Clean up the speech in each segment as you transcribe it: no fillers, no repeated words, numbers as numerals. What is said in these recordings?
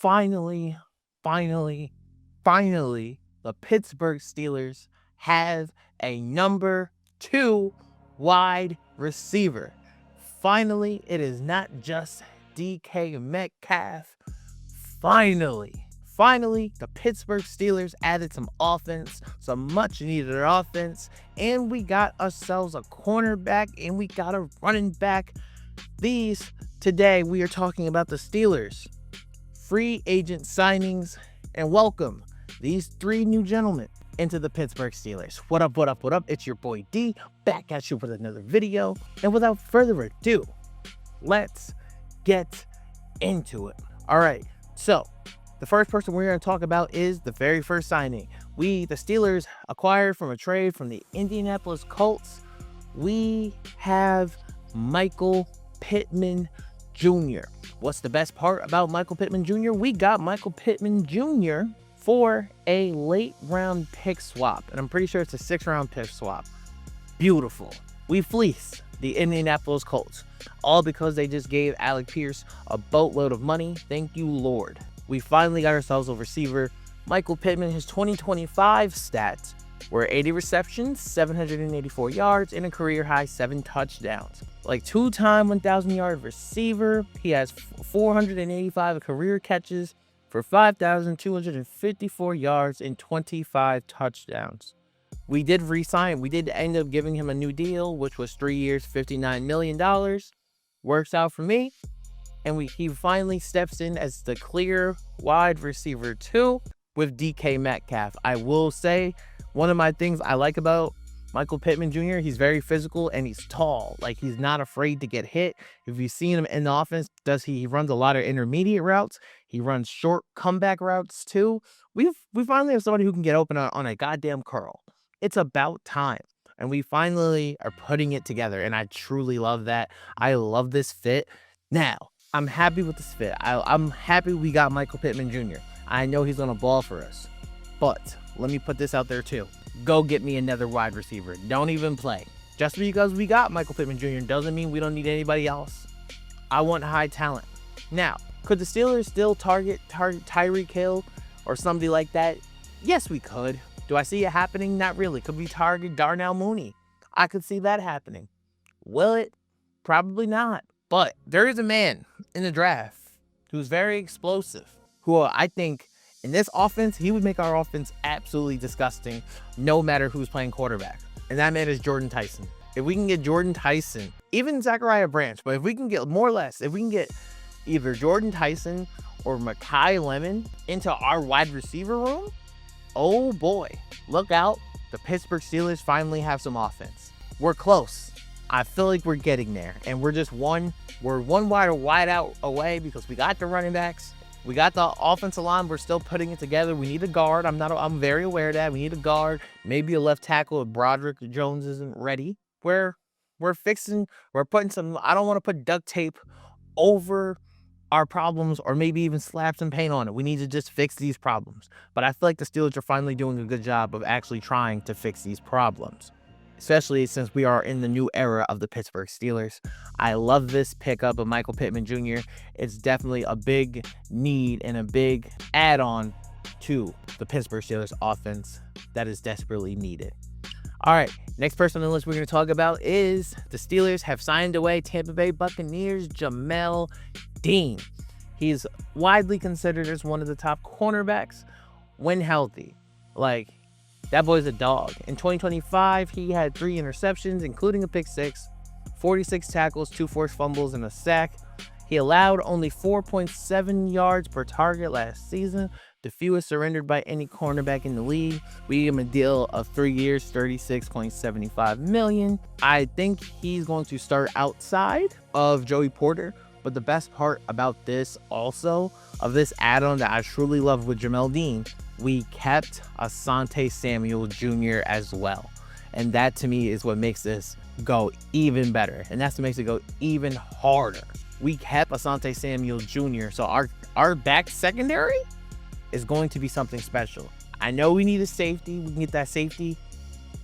finally, finally, finally, the Pittsburgh Steelers have a number 2 wide receiver. Finally, it is not just DK Metcalf. Finally, the Pittsburgh Steelers added some offense, some much needed offense, and we got ourselves a cornerback and we got a running back. Today we are talking about the Steelers free agent signings, and welcome these 3 new gentlemen into the Pittsburgh Steelers. What up, what up, what up? It's your boy D, back at you with another video. And without further ado, let's get into it. All right, so the first person we're going to talk about is the very first signing. The Steelers, acquired from a trade from the Indianapolis Colts. We have Michael Pittman Jr. What's the best part about Michael Pittman Jr.? We got Michael Pittman Jr. for a late round pick swap, and I'm pretty sure it's a 6th round pick swap. Beautiful. We fleeced the Indianapolis Colts, all because they just gave Alec Pierce a boatload of money. Thank you, Lord. We finally got ourselves a receiver. Michael Pittman, his 2025 stats were 80 receptions, 784 yards, and a career high 7 touchdowns. Like 2-time 1,000-yard receiver. He has 485 career catches for 5,254 yards and 25 touchdowns. We did end up giving him a new deal, which was 3 years, $59 million. Works out for me. And he finally steps in as the clear wide receiver 2 with DK Metcalf. I will say, one of my things I like about Michael Pittman Jr., he's very physical and he's tall. Like, he's not afraid to get hit. If you've seen him in the offense, he runs a lot of intermediate routes. He runs short comeback routes too. We finally have somebody who can get open on a goddamn curl. It's about time. And we finally are putting it together. And I truly love that. I love this fit. Now, I'm happy with this fit. I'm happy we got Michael Pittman Jr. I know he's going to ball for us. But let me put this out there too. Go get me another wide receiver. Don't even play. Just because we got Michael Pittman Jr. doesn't mean we don't need anybody else. I want high talent. Now, could the Steelers still target Tyreek Hill or somebody like that? Yes, we could. Do I see it happening? Not really. Could we target Darnell Mooney? I could see that happening. Will it? Probably not. But there is a man in the draft who's very explosive, who I think in this offense, he would make our offense absolutely disgusting no matter who's playing quarterback. And that man is Jordan Tyson. If we can get Jordan Tyson, even Zachariah Branch, but if we can get more or less, if we can get either Jordan Tyson or Mekhi Lemon into our wide receiver room, oh boy, look out. The Pittsburgh Steelers finally have some offense. We're close. I feel like we're getting there. And we're one wide out away because we got the running backs. We got the offensive line. We're still putting it together. We need a guard. I'm very aware of that. We need a guard. Maybe a left tackle if Broderick Jones isn't ready. We're putting some, I don't want to put duct tape over our problems or maybe even slap some paint on it. We need to just fix these problems. But I feel like the Steelers are finally doing a good job of actually trying to fix these problems, especially since we are in the new era of the Pittsburgh Steelers. I love this pickup of Michael Pittman Jr. It's definitely a big need and a big add-on to the Pittsburgh Steelers offense that is desperately needed. All right, next person on the list we're going to talk about is the Steelers have signed away Tampa Bay Buccaneers' Jamel Dean. He's widely considered as one of the top cornerbacks when healthy. Like, that boy's a dog. In 2025, he had 3 interceptions, including a pick 6, 46 tackles, 2 forced fumbles, and a sack. He allowed only 4.7 yards per target last season, the fewest surrendered by any cornerback in the league. We gave him a deal of 3 years, $36.75 million. I think he's going to start outside of Joey Porter. But the best part about this also, of this add-on that I truly love with Jamel Dean, we kept Asante Samuel Jr. as well. And that to me is what makes this go even better. And that's what makes it go even harder. We kept Asante Samuel Jr. So our back secondary is going to be something special. I know we need a safety. We can get that safety.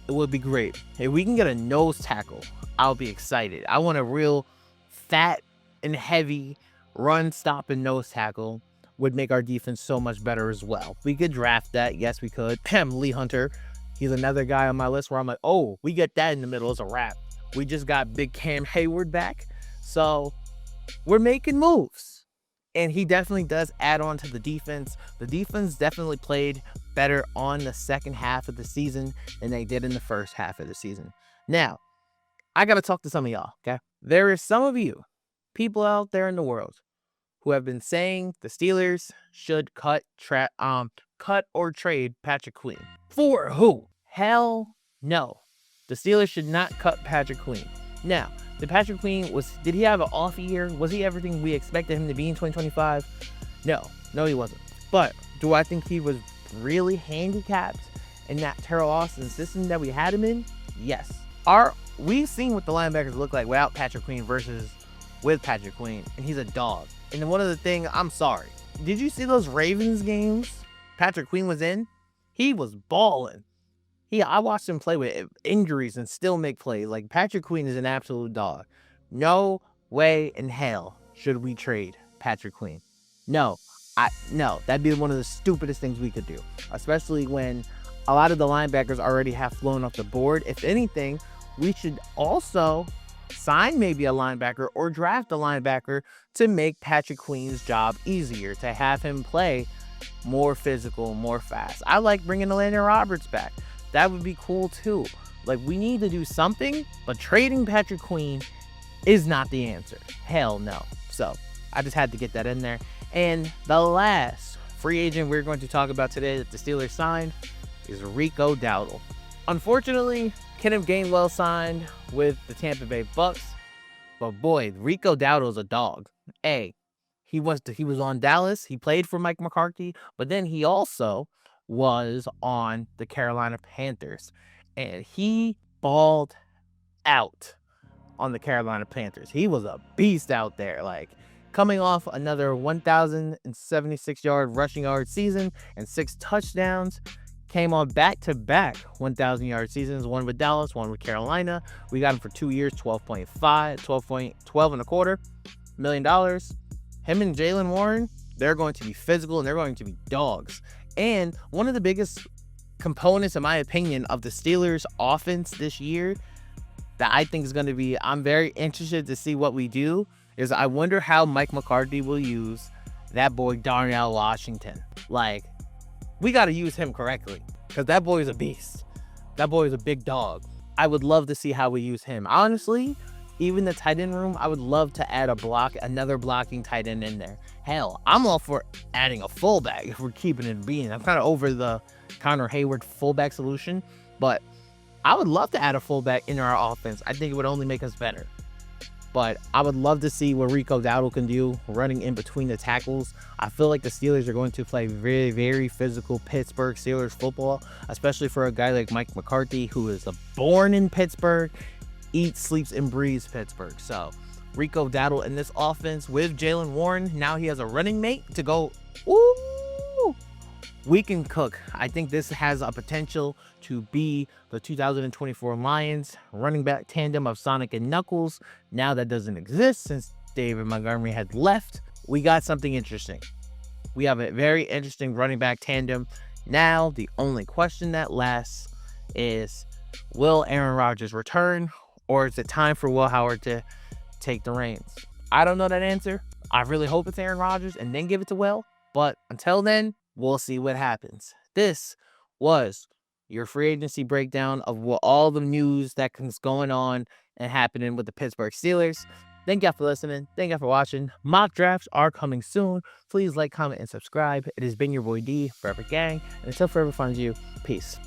It would be great. If we can get a nose tackle, I'll be excited. I want a real fat and heavy run, stop, and nose tackle. would make our defense so much better as well. We could draft that. Yes, we could. Lee Hunter. He's another guy on my list where I'm like, oh, we get that in the middle. It's a wrap. We just got big Cam Hayward back. So we're making moves. And he definitely does add on to the defense. The defense definitely played better on the second half of the season than they did in the first half of the season. Now, I got to talk to some of y'all, okay? There is some of you, people out there in the world, who have been saying the Steelers should cut or trade Patrick Queen. For who? Hell no. The Steelers should not cut Patrick Queen. Now, Patrick Queen did he have an off year? Was he everything we expected him to be in 2025? No, he wasn't. But do I think he was really handicapped in that Terrell Austin system that we had him in? Yes. We've seen what the linebackers look like without Patrick Queen versus with Patrick Queen, and he's a dog. And one of the things, I'm sorry, did you see those Ravens games Patrick Queen was in? He was balling. I watched him play with injuries and still make plays. Like, Patrick Queen is an absolute dog. No way in hell should we trade Patrick Queen. No, that'd be one of the stupidest things we could do, especially when a lot of the linebackers already have flown off the board. If anything, we should also sign maybe a linebacker or draft a linebacker to make Patrick Queen's job easier, to have him play more physical, more fast. I like bringing Landon Roberts back. That would be cool too. Like, we need to do something, but trading Patrick Queen is not the answer. Hell no. So I just had to get that in there. And the last free agent we're going to talk about today that the Steelers signed is Rico Dowdle. Unfortunately, Kenneth Gainwell signed with the Tampa Bay Bucks, but boy, Rico Dowdle is a dog. He was on Dallas. He played for Mike McCarthy, but then he also was on the Carolina Panthers, and he balled out on the Carolina Panthers. He was a beast out there, like coming off another 1,076-yard rushing yard season and 6 touchdowns. Came on back-to-back 1,000-yard seasons, one with Dallas, one with Carolina. We got him for 2 years, $12.25 million. Him and Jaylen Warren, they're going to be physical and they're going to be dogs. And one of the biggest components, in my opinion, of the Steelers' offense this year that I think is going to be, I'm very interested to see what we do, is I wonder how Mike McCarthy will use that boy Darnell Washington. Like, we got to use him correctly because that boy is a beast. That boy is a big dog. I would love to see how we use him. Honestly, even the tight end room, I would love to add another blocking tight end in there. Hell, I'm all for adding a fullback if we're keeping it being. I'm kind of over the Connor Hayward fullback solution, but I would love to add a fullback into our offense. I think it would only make us better. But I would love to see what Rico Dowdle can do running in between the tackles. I feel like the Steelers are going to play very, very physical Pittsburgh Steelers football, especially for a guy like Mike McCarthy, who is born in Pittsburgh, eats, sleeps, and breathes Pittsburgh. So Rico Dowdle in this offense with Jaylen Warren, now he has a running mate to go, ooh, we can cook. I think this has a potential to be the 2024 Lions running back tandem of Sonic and Knuckles. Now that doesn't exist since David Montgomery had left. We got something interesting. We have a very interesting running back tandem. Now, the only question that lasts is, will Aaron Rodgers return, or is it time for Will Howard to take the reins? I don't know that answer. I really hope it's Aaron Rodgers and then give it to Will. But until then, we'll see what happens. This was your free agency breakdown of all the news that's going on and happening with the Pittsburgh Steelers. Thank y'all for listening. Thank y'all for watching. Mock drafts are coming soon. Please like, comment, and subscribe. It has been your boy D, Forever Gang. And until forever finds you, peace.